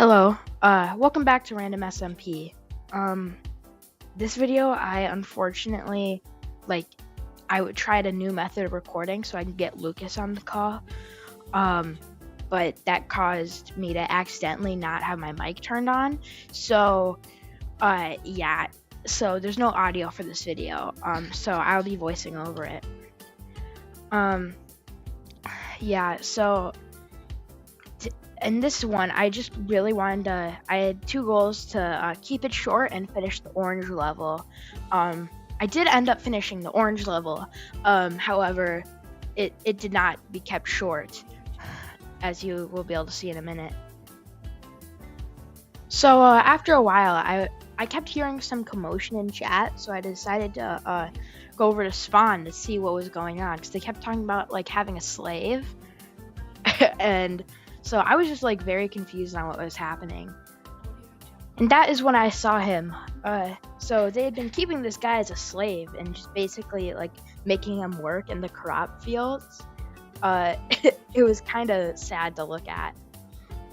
Hello, welcome back to Random SMP. This video, I would tried a new method of recording so I could get Lucas on the call, but that caused me to accidentally not have my mic turned on, so, so there's no audio for this video, so I'll be voicing over it. In this one, I just really wanted to, I had two goals to keep it short and finish the orange level. I did end up finishing the orange level, however, it did not be kept short, as you will be able to see in a minute. So after a while, I kept hearing some commotion in chat, so I decided to go over to spawn to see what was going on, because they kept talking about like having a slave, and so I was just like very confused on what was happening. And that is when I saw him. So they had been keeping this guy as a slave and just basically like making him work in the crop fields. It was kind of sad to look at.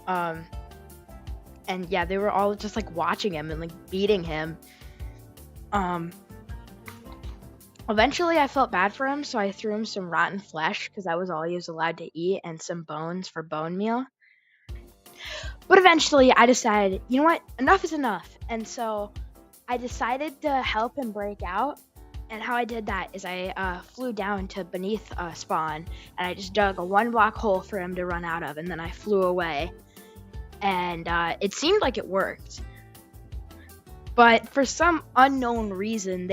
And yeah, they were all just like watching him and like beating him. Eventually I felt bad for him, so I threw him some rotten flesh because that was all he was allowed to eat, and some bones for bone meal. But eventually I decided, you know what, enough is enough. And so I decided to help him break out. And how I did that is I flew down to beneath spawn, and I just dug a 1-block hole for him to run out of, and then I flew away. And it seemed like it worked. But for some unknown reason,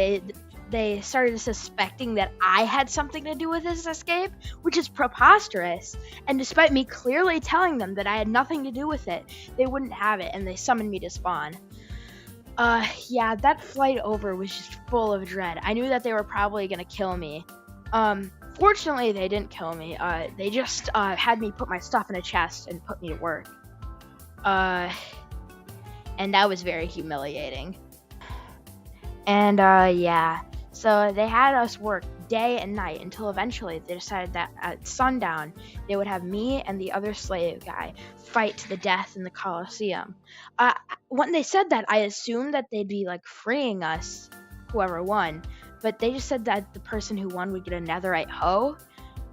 they started suspecting that I had something to do with his escape, which is preposterous. And despite me clearly telling them that I had nothing to do with it, they wouldn't have it, and they summoned me to spawn. Yeah, that flight over was just full of dread. I knew that they were probably gonna kill me. Fortunately, they didn't kill me. They just had me put my stuff in a chest and put me to work. And that was very humiliating. And yeah. So they had us work day and night until eventually they decided that at sundown they would have me and the other slave guy fight to the death in the Coliseum. When they said that, I assumed that they'd be like freeing us, whoever won, but they just said that the person who won would get a netherite hoe,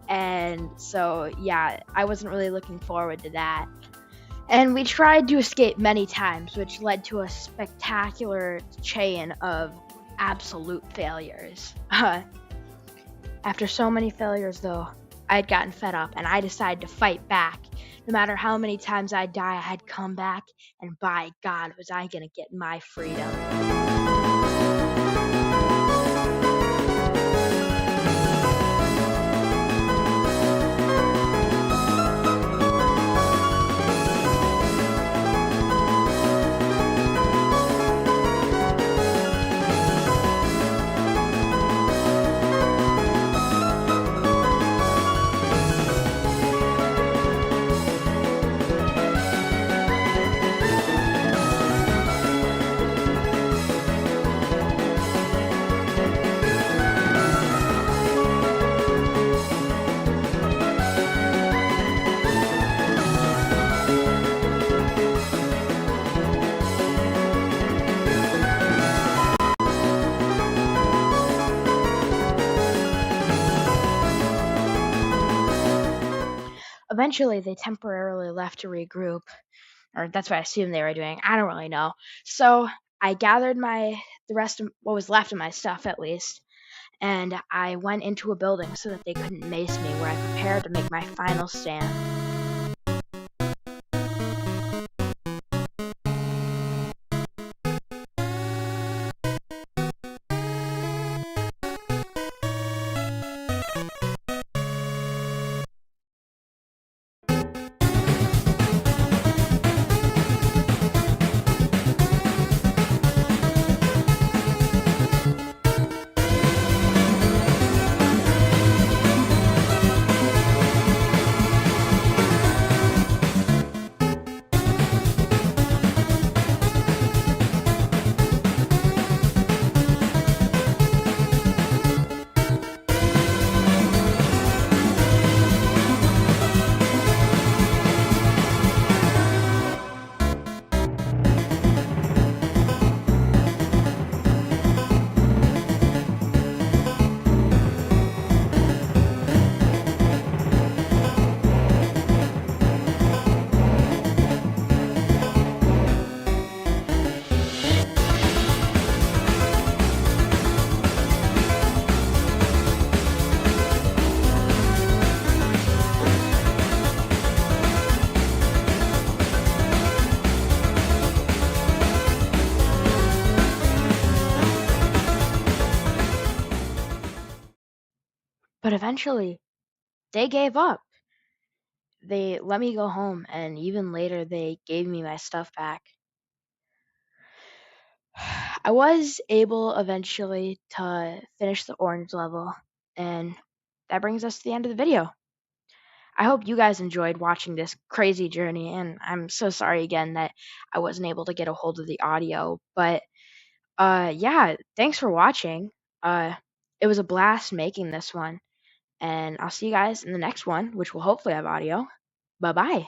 and so yeah, I wasn't really looking forward to that. And we tried to escape many times, which led to a spectacular chain of absolute failures. After so many failures, though, I had gotten fed up, and I decided to fight back. No matter how many times I'd die, I'd come back, and by God, was I gonna get my freedom. Eventually, they temporarily left to regroup, or that's what I assumed they were doing. I don't really know. So I gathered the rest of what was left of my stuff, at least, and I went into a building so that they couldn't mace me, where I prepared to make my final stand. But eventually, they gave up. They let me go home, and even later, they gave me my stuff back. I was able eventually to finish the orange level, and that brings us to the end of the video. I hope you guys enjoyed watching this crazy journey, and I'm so sorry again that I wasn't able to get a hold of the audio, but yeah, thanks for watching. Uh it was a blast making this one, and I'll see you guys in the next one, which will hopefully have audio. Bye-bye.